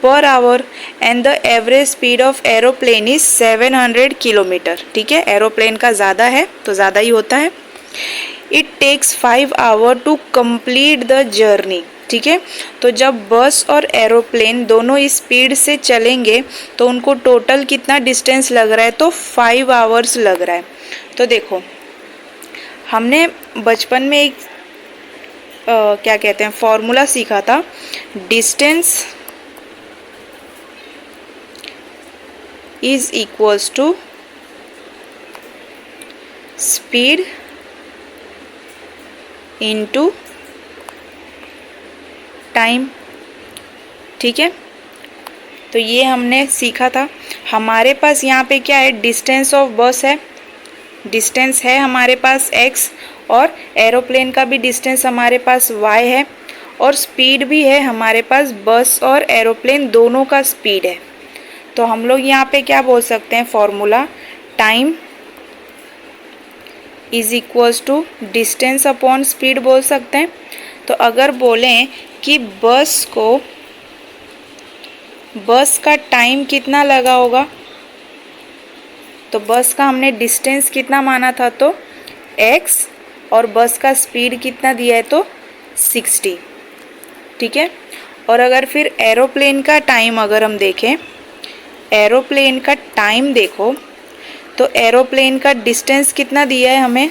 per hour and the average speed of aeroplane is 700 kilometre, ठीक है। एरोप्लेन का ज़्यादा है तो ज़्यादा ही होता है। It takes 5 hour to complete the journey, ठीक है। तो जब बस और एरोप्लेन दोनों इस स्पीड से चलेंगे तो उनको टोटल कितना डिस्टेंस लग रहा है, तो 5 आवर्स लग रहा है। तो देखो हमने बचपन में एक क्या कहते हैं फॉर्मूला सीखा था, distance is equals to speed into time, ठीक है। तो ये हमने सीखा था। हमारे पास यहाँ पे क्या है, डिस्टेंस ऑफ बस है, डिस्टेंस है हमारे पास x, और एरोप्लेन का भी डिस्टेंस हमारे पास y है, और स्पीड भी है हमारे पास, बस और एरोप्लेन दोनों का स्पीड है। तो हम लोग यहाँ पे क्या बोल सकते हैं formula, time is equals to distance upon speed बोल सकते हैं। तो अगर बोलें कि बस का टाइम कितना लगा होगा, तो बस का हमने डिस्टेंस कितना माना था, तो x, और बस का स्पीड कितना दिया है, तो 60, ठीक है। और अगर फिर एरोप्लेन का टाइम अगर हम देखें, एरोप्लेन का टाइम देखो, तो एरोप्लेन का डिस्टेंस कितना दिया है हमें,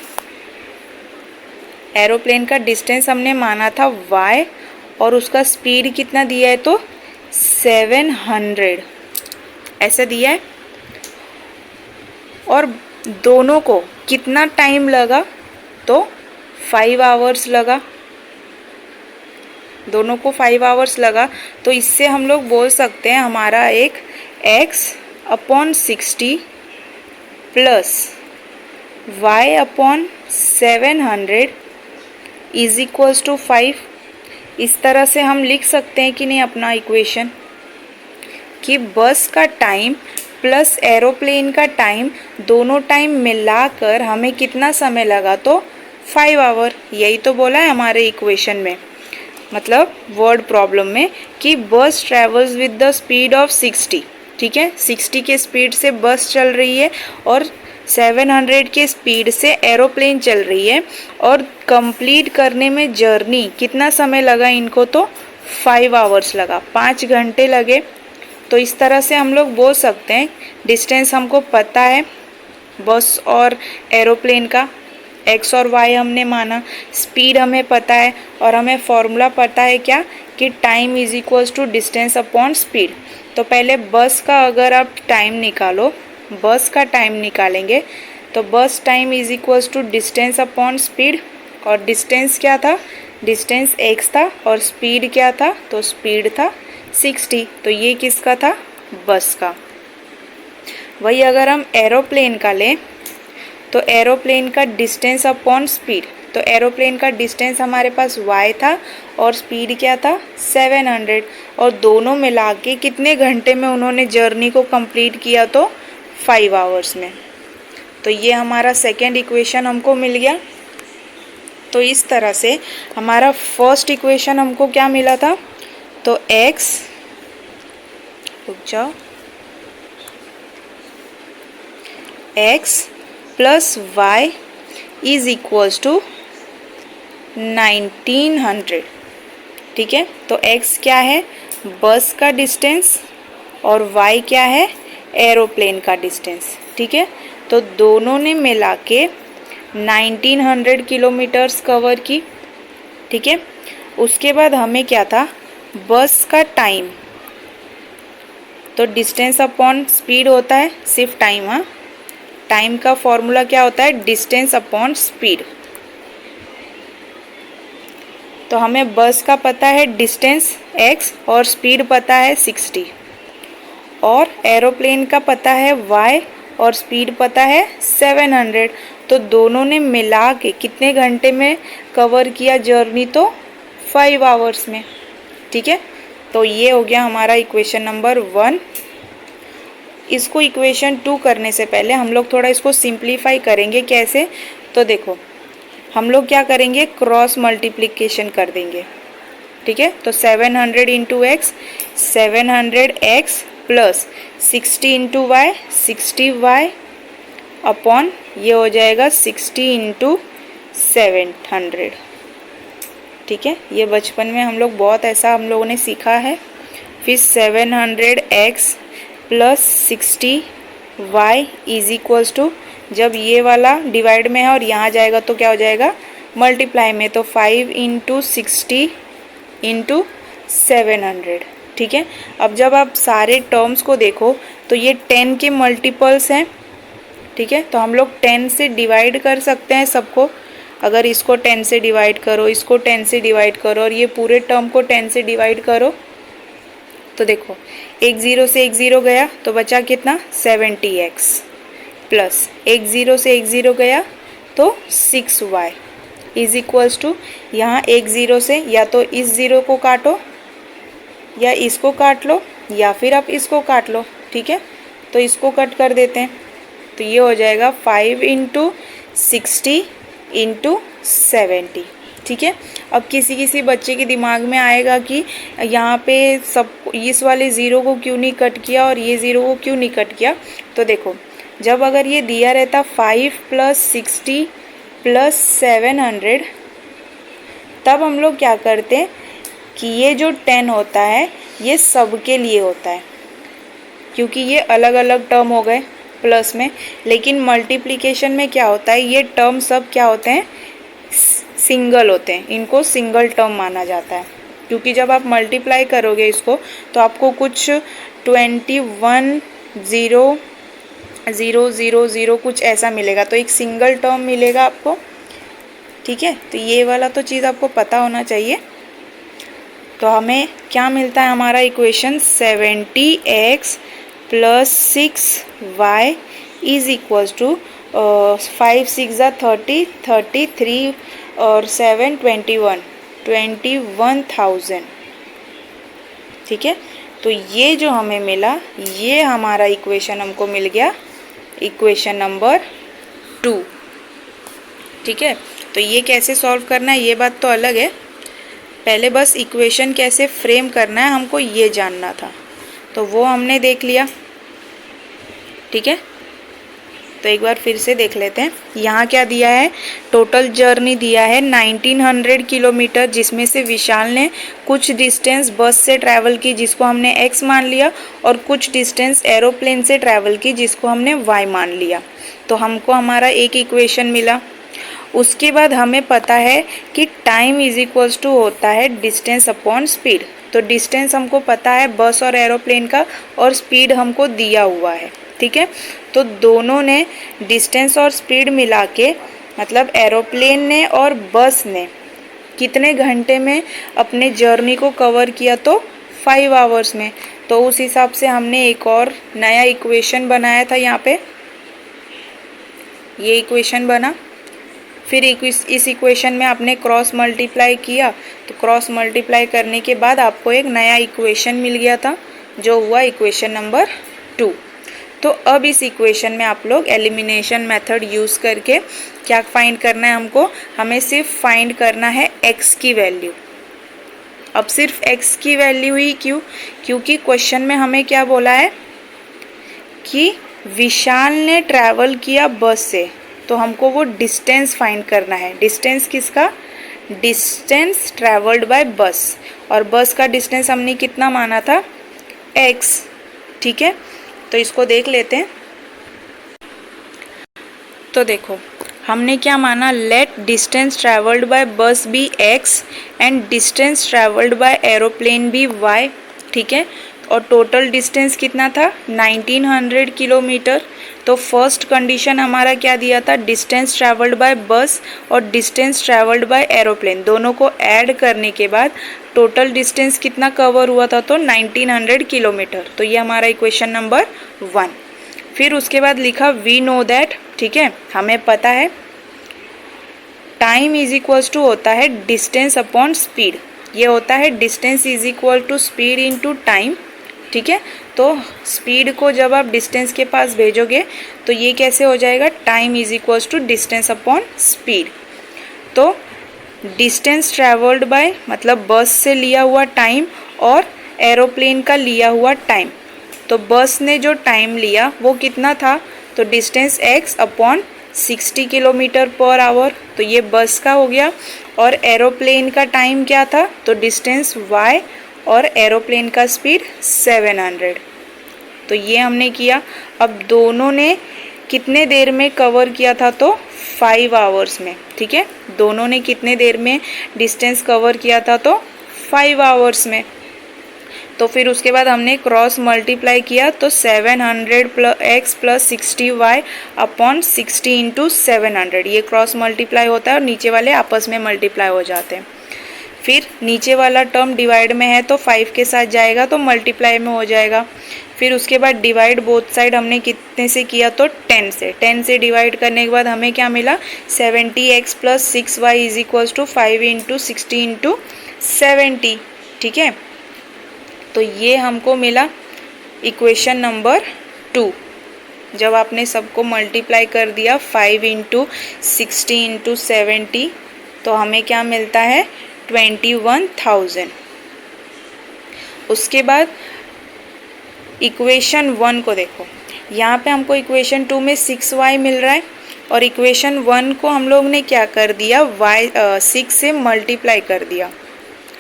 एरोप्लेन का डिस्टेंस हमने माना था y, और उसका स्पीड कितना दिया है, तो 700 ऐसा दिया है। और दोनों को कितना टाइम लगा, तो 5 आवर्स लगा, दोनों को 5 आवर्स लगा। तो इससे हम लोग बोल सकते हैं हमारा एक x upon 60 plus y upon 700 is equals to 5। इस तरह से हम लिख सकते हैं कि नहीं अपना इक्वेशन, कि बस का टाइम प्लस एरोप्लेन का टाइम दोनों टाइम मिलाकर हमें कितना समय लगा, तो 5 आवर। यही तो बोला है हमारे इक्वेशन में, मतलब वर्ड प्रॉब्लम में, कि बस travels with the speed of 60, ठीक है। 60 के स्पीड से बस चल रही है और 700 के स्पीड से एरोप्लेन चल रही है, और कंप्लीट करने में जर्नी कितना समय लगा इनको, तो 5 आवर्स लगा, 5 घंटे लगे। तो इस तरह से हम लोग बोल सकते हैं डिस्टेंस हमको पता है बस और एरोप्लेन का, x और y हमने माना, स्पीड हमें पता है और हमें फॉर्मूला पता है क्या कि time is equals to distance upon speed. तो पहले बस का अगर आप टाइम निकालो, बस का टाइम निकालेंगे तो bus time is equals to distance upon speed, और डिस्टेंस क्या था, डिस्टेंस x था और स्पीड क्या था, तो स्पीड था 60। तो ये किसका था, बस का। वही अगर हम एरोप्लेन का लें तो एरोप्लेन का डिस्टेंस अपॉन स्पीड, तो एरोप्लेन का डिस्टेंस हमारे पास y था और स्पीड क्या था 700, और दोनों मिला के कितने घंटे में उन्होंने जर्नी को कंप्लीट किया, तो 5 आवर्स में। तो ये हमारा सेकेंड इक्वेशन हमको मिल गया। तो इस तरह से हमारा फर्स्ट इक्वेशन हमको क्या मिला था, तो x, रुक जाओ, x plus y is equals to 1900। ठीक है, तो x क्या है, बस का डिस्टेंस, और y क्या है, एरोप्लेन का डिस्टेंस। ठीक है, तो दोनों ने मिला के 1900 किलोमीटर्स कवर की। ठीक है, उसके बाद हमें क्या था, बस का टाइम, तो डिस्टेंस अपॉन स्पीड होता है, सिर्फ टाइम, हाँ, टाइम का फॉर्मूला क्या होता है, डिस्टेंस अपॉन स्पीड। तो हमें बस का पता है डिस्टेंस x और स्पीड पता है 60, और एरोप्लेन का पता है y और स्पीड पता है 700। तो दोनों ने मिला के कितने घंटे में कवर किया जर्नी, तो 5 आवर्स में। ठीक है, तो ये हो गया हमारा इक्वेशन नंबर 1। इसको इक्वेशन 2 करने से पहले हम लोग थोड़ा इसको सिंप्लीफाई करेंगे। कैसे, तो देखो हम लोग क्या करेंगे, क्रॉस मल्टीप्लिकेशन कर देंगे। ठीक है, तो 700 into x, 700x plus 60 into y, 60y upon ये हो जाएगा 60 इंटू 700। ठीक है, ये बचपन में हम लोग बहुत ऐसा हम लोगों ने सीखा है। फिर 700x plus 60y is equals to, जब ये वाला डिवाइड में है और यहाँ जाएगा तो क्या हो जाएगा, मल्टीप्लाई में, तो 5 इंटू 60 इंटू 700। ठीक है, अब जब आप सारे टर्म्स को देखो तो ये 10 के मल्टीपल्स हैं। ठीक है, तो हम लोग 10 से डिवाइड कर सकते हैं सबको। अगर इसको 10 से डिवाइड करो, इसको 10 से डिवाइड करो, और ये पूरे टर्म को 10 से डिवाइड करो, तो देखो एक ज़ीरो से एक ज़ीरो गया तो बचा कितना, 70x, प्लस एक ज़ीरो से एक ज़ीरो गया तो 6y इज इक्वल्स टू, यहाँ एक ज़ीरो से या तो इस ज़ीरो को काटो या इसको काट लो या फिर आप इसको काट लो। ठीक है, तो इसको कट कर देते हैं, तो ये हो जाएगा 5 इंटू 60 इंटू 70। ठीक है, अब किसी किसी बच्चे के दिमाग में आएगा कि यहाँ पे सब इस वाले ज़ीरो को क्यों नहीं कट किया और ये ज़ीरो को क्यों नहीं कट किया। तो देखो जब अगर ये दिया रहता 5 प्लस 60 प्लस 700, तब हम लोग क्या करते हैं कि ये जो 10 होता है ये सबके लिए होता है, क्योंकि ये अलग अलग टर्म हो गए प्लस में। लेकिन मल्टीप्लिकेशन में क्या होता है, ये टर्म सब क्या होते हैं, सिंगल होते हैं, इनको सिंगल टर्म माना जाता है। क्योंकि जब आप मल्टीप्लाई करोगे इसको तो आपको कुछ 21,0,0,0,0 कुछ ऐसा मिलेगा, तो एक सिंगल टर्म मिलेगा आपको। ठीक है, तो ये वाला तो चीज़ आपको पता होना चाहिए। तो हमें क्या मिलता है, हमारा equation 70x plus 6y is equals to 5 6 30, 33 और 7 21, 21,000। ठीक है, तो ये जो हमें मिला, ये हमारा इक्वेशन हमको मिल गया, इक्वेशन नंबर 2। ठीक है, तो ये कैसे सॉल्व करना है ये बात तो अलग है, पहले बस इक्वेशन कैसे फ्रेम करना है हमको ये जानना था, तो वो हमने देख लिया। ठीक है, तो एक बार फिर से देख लेते हैं। यहाँ क्या दिया है, टोटल जर्नी दिया है 1900 किलोमीटर, जिसमें से विशाल ने कुछ डिस्टेंस बस से ट्रैवल की जिसको हमने x मान लिया, और कुछ डिस्टेंस एरोप्लेन से ट्रैवल की जिसको हमने y मान लिया। तो हमको हमारा एक इक्वेशन मिला, उसके बाद हमें पता है कि टाइम इज इक्वल्स टू होता है डिस्टेंस अपॉन स्पीड। तो डिस्टेंस हमको पता है बस और एरोप्लेन का, और स्पीड हमको दिया हुआ है, ठीक है। तो दोनों ने डिस्टेंस और स्पीड मिला के, मतलब एरोप्लेन ने और बस ने कितने घंटे में अपने जर्नी को कवर किया, तो 5 आवर्स में। तो उस हिसाब से हमने एक और नया इक्वेशन बनाया था यहाँ पे, ये इक्वेशन बना। फिर इस इक्वेशन में आपने क्रॉस मल्टीप्लाई किया, तो क्रॉस मल्टीप्लाई करने के बाद आपको एक नया इक्वेशन मिल गया था, जो हुआ इक्वेशन नंबर 2। तो अब इस इक्वेशन में आप लोग एलिमिनेशन मेथड यूज़ करके क्या फाइंड करना है हमको, हमें सिर्फ फाइंड करना है x की वैल्यू। अब सिर्फ x की वैल्यू ही क्यों, क्योंकि क्वेश्चन में हमें क्या बोला है कि विशाल ने ट्रैवल किया बस से, तो हमको वो डिस्टेंस फाइंड करना है। डिस्टेंस किसका, डिस्टेंस ट्रैवल्ड बाय बस, और बस का डिस्टेंस हमने कितना माना था, x, ठीक है। तो इसको देख लेते हैं। तो देखो हमने क्या माना, let distance travelled by bus be x and distance travelled by aeroplane be y, ठीक है। और टोटल डिस्टेंस कितना था, 1900 किलोमीटर। तो फर्स्ट कंडीशन हमारा क्या दिया था, डिस्टेंस ट्रैवल्ड बाय बस और डिस्टेंस ट्रैवल्ड बाय एरोप्लेन दोनों को ऐड करने के बाद टोटल डिस्टेंस कितना कवर हुआ था, तो 1900 किलोमीटर। तो ये हमारा इक्वेशन नंबर 1। फिर उसके बाद लिखा वी नो दैट, ठीक है, हमें पता है टाइम इज इक्वल्स टू होता है डिस्टेंस अपॉन स्पीड। ये होता है distance is equal to speed into time, ठीक है। तो स्पीड को जब आप डिस्टेंस के पास भेजोगे तो ये कैसे हो जाएगा, time is equals to distance upon speed. तो डिस्टेंस ट्रैवल्ड बाय मतलब बस से लिया हुआ टाइम और एरोप्लेन का लिया हुआ टाइम। तो बस ने जो टाइम लिया वो कितना था, तो distance x upon 60 kilometre per hour, तो ये बस का हो गया। और एरोप्लेन का टाइम क्या था, तो डिस्टेंस y और एरोप्लेन का स्पीड 700। तो ये हमने किया। अब दोनों ने कितने देर में कवर किया था, तो 5 आवर्स में, ठीक है। दोनों ने कितने देर में डिस्टेंस कवर किया था, तो 5 आवर्स में। तो फिर उसके बाद हमने क्रॉस मल्टीप्लाई किया, तो 700 x plus 60y upon 60 into 700, ये क्रॉस मल्टीप्लाई होता है और नीचे वाले आपस में मल्टीप्लाई हो जाते हैं। फिर नीचे वाला टर्म डिवाइड में है तो 5 के साथ जाएगा तो मल्टीप्लाई में हो जाएगा। फिर उसके बाद डिवाइड बोथ साइड हमने कितने से किया, तो 10 से डिवाइड करने के बाद हमें क्या मिला, 70x plus 6y is equals to 5 into 60 into 70, ठीक है। तो ये हमको मिला इक्वेशन नंबर 2। जब आपने सबको मल्टीप्लाई कर दिया 5 इंटू 60 इंटू 70, तो हमें क्या मिलता है, 21,000। उसके बाद इक्वेशन 1 को देखो, यहाँ पे हमको इक्वेशन 2 में 6y मिल रहा है और इक्वेशन 1 को हम लोग ने क्या कर दिया, 6 से मल्टीप्लाई कर दिया।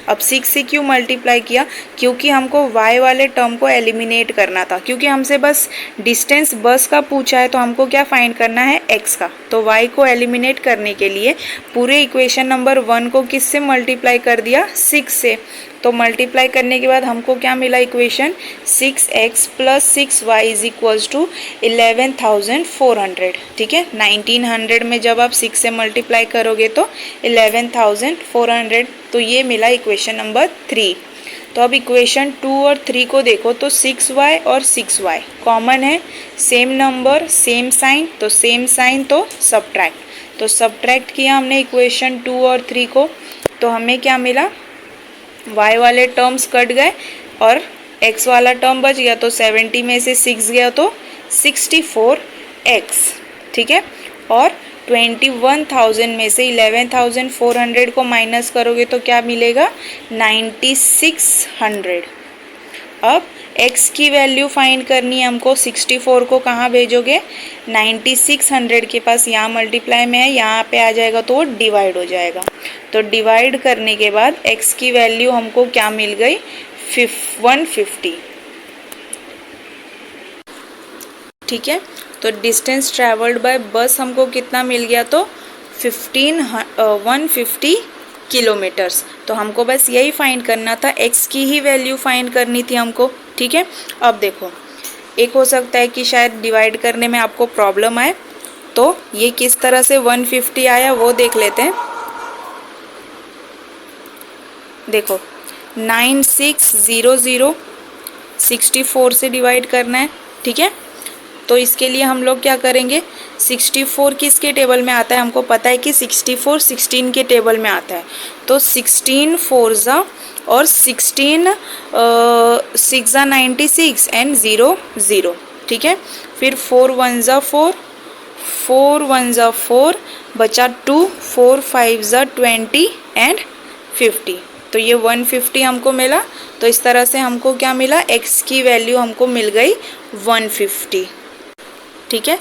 अब 6 से क्यों मल्टीप्लाई किया, क्योंकि हमको y वाले टर्म को एलिमिनेट करना था, क्योंकि हमसे बस डिस्टेंस बस का पूछा है तो हमको क्या फाइंड करना है, x का। तो y को एलिमिनेट करने के लिए पूरे इक्वेशन नंबर 1 को किस से मल्टीप्लाई कर दिया, 6 से। तो मल्टीप्लाई करने के बाद हमको क्या मिला equation, 6x plus 6y is equals to 11,400, ठीक है। 1900 में जब आप 6 से मल्टीप्लाई करोगे तो 11,400, तो ये मिला इक्वेशन नंबर 3। तो अब इक्वेशन 2 और 3 को देखो, तो 6y और 6y कॉमन है, सेम नंबर सेम साइन, तो सेम साइन तो सब्ट्रैक्ट। तो सब्ट्रैक्ट किया हमने इक्वेशन 2 और 3 को, तो हमें क्या मिला, y वाले टर्म्स कट गए और x वाला टर्म बच गया। तो 70 में से 6 गया तो 64x, ठीक है। और 21,000 में से 11,400 को माइनस करोगे तो क्या मिलेगा, 9,600। अब x की वैल्यू फाइंड करनी है हमको, 64 को कहाँ भेजोगे, 9,600 के पास, यहाँ मल्टीप्लाई में है, यहाँ पे आ जाएगा तो वो डिवाइड हो जाएगा। तो डिवाइड करने के बाद x की वैल्यू हमको क्या मिल गई, 150, ठीक है। तो डिस्टेंस ट्रैवल्ड बाय बस हमको कितना मिल गया, तो 150 किलोमीटर्स। तो हमको बस यही फाइंड करना था, x की ही वैल्यू फाइंड करनी थी हमको। ठीक है, अब देखो एक हो सकता है कि शायद डिवाइड करने में आपको प्रॉब्लम आए, तो ये किस तरह से 150 आया वो देख लेते हैं। देखो 9600 64 से डिवाइड करना है। ठीक है, तो इसके लिए हम लोग क्या करेंगे, 64 किसके टेबल में आता है, हमको पता है कि 64 16 के टेबल में आता है। तो 16 4 ज़ा और 16 6 ज़ा 96 एंड 0 0। ठीक है, फिर 4 1 ज़ा 4, 4 1 ज़ा 4, बचा 2, 4 5 ज़ा 20 एंड 50। तो ये 150 हमको मिला। तो इस तरह से हमको क्या मिला, x की वैल्यू हमको मिल गई 150। ठीक है,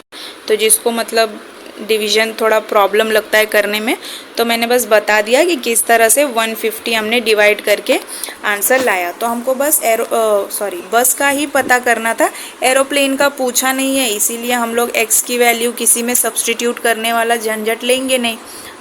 तो जिसको मतलब डिवीज़न थोड़ा प्रॉब्लम लगता है करने में, तो मैंने बस बता दिया कि किस तरह से 150 हमने डिवाइड करके आंसर लाया। तो हमको बस बस का ही पता करना था, एरोप्लेन का पूछा नहीं है, इसीलिए हम लोग x की वैल्यू किसी में सब्सटीट्यूट करने वाला झंझट लेंगे नहीं।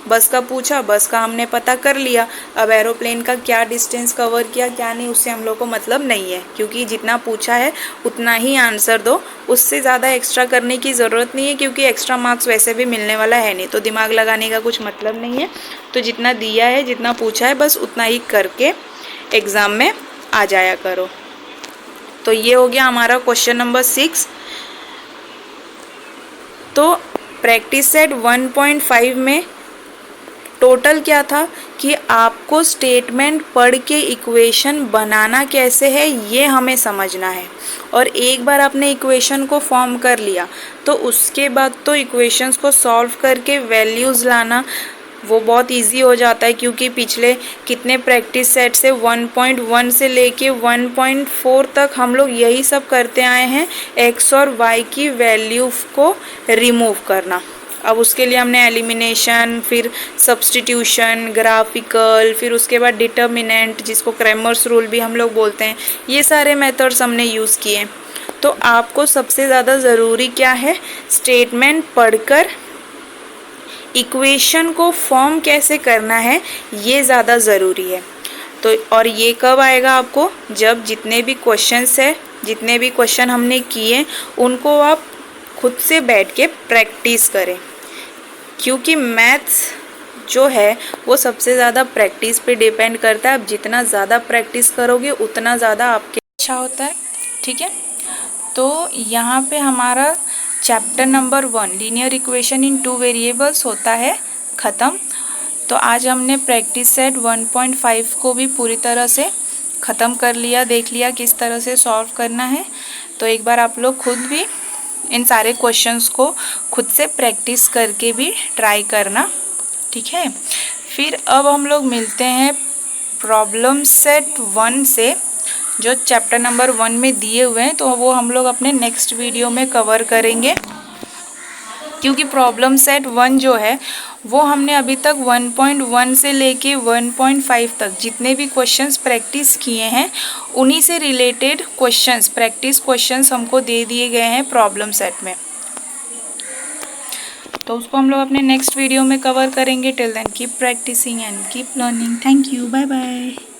बस का पूछा, बस का हमने पता कर लिया। अब एरोप्लेन का क्या डिस्टेंस कवर किया क्या नहीं, उससे हम लोग को मतलब नहीं है, क्योंकि जितना पूछा है उतना ही आंसर दो, उससे ज़्यादा एक्स्ट्रा करने की ज़रूरत नहीं है, क्योंकि एक्स्ट्रा मार्क्स वैसे भी मिलने वाला है नहीं, तो दिमाग लगाने का कुछ मतलब नहीं है। तो जितना दिया है, जितना पूछा है, बस उतना ही करके एग्ज़ाम में आ जाया करो। तो ये हो गया हमारा क्वेश्चन नंबर 6। तो प्रैक्टिस सेट 1.5 में टोटल क्या था कि आपको स्टेटमेंट पढ़ के इक्वेशन बनाना कैसे है ये हमें समझना है। और एक बार आपने इक्वेशन को फॉर्म कर लिया तो उसके बाद तो इक्वेशंस को सॉल्व करके वैल्यूज़ लाना वो बहुत इजी हो जाता है, क्योंकि पिछले कितने प्रैक्टिस सेट से 1.1 से लेके 1.4 तक हम लोग यही सब करते आए हैं, x और y की वैल्यू को रिमूव करना। अब उसके लिए हमने एलिमिनेशन, फिर सब्स्टिट्यूशन, ग्राफिकल, फिर उसके बाद डिटर्मिनेंट, जिसको क्रैमर्स रूल भी हम लोग बोलते हैं, ये सारे मेथड्स हमने यूज़ किए। तो आपको सबसे ज़्यादा ज़रूरी क्या है, स्टेटमेंट पढ़कर इक्वेशन को फॉर्म कैसे करना है ये ज़्यादा ज़रूरी है। तो और ये कब आएगा आपको, जब जितने भी क्वेश्चंस है, जितने भी क्वेश्चन हमने किए उनको आप खुद से बैठ के प्रैक्टिस करें, क्योंकि मैथ्स जो है वो सबसे ज़्यादा प्रैक्टिस पे डिपेंड करता है। आप जितना ज़्यादा प्रैक्टिस करोगे उतना ज़्यादा आपके अच्छा होता है। ठीक है, तो यहाँ पे हमारा chapter number 1 linear equation in 2 variables होता है ख़त्म। तो आज हमने प्रैक्टिस सेट 1.5 को भी पूरी तरह से ख़त्म कर लिया, देख लिया किस तरह से सॉल्व करना है। तो एक बार आप लोग खुद भी इन सारे क्वेश्चंस को खुद से प्रैक्टिस करके भी ट्राई करना। ठीक है, फिर अब हम लोग मिलते हैं प्रॉब्लम सेट 1 से, जो चैप्टर नंबर 1 में दिए हुए हैं, तो वो हम लोग अपने नेक्स्ट वीडियो में कवर करेंगे, क्योंकि प्रॉब्लम सेट 1 जो है वो हमने अभी तक 1.1 से लेके 1.5 तक जितने भी क्वेश्चंस प्रैक्टिस किए हैं उन्हीं से रिलेटेड क्वेश्चंस, प्रैक्टिस क्वेश्चंस हमको दे दिए गए हैं प्रॉब्लम सेट में। तो उसको हम लोग अपने नेक्स्ट वीडियो में कवर करेंगे। Till then keep practising and keep learning. Thank you, bye bye.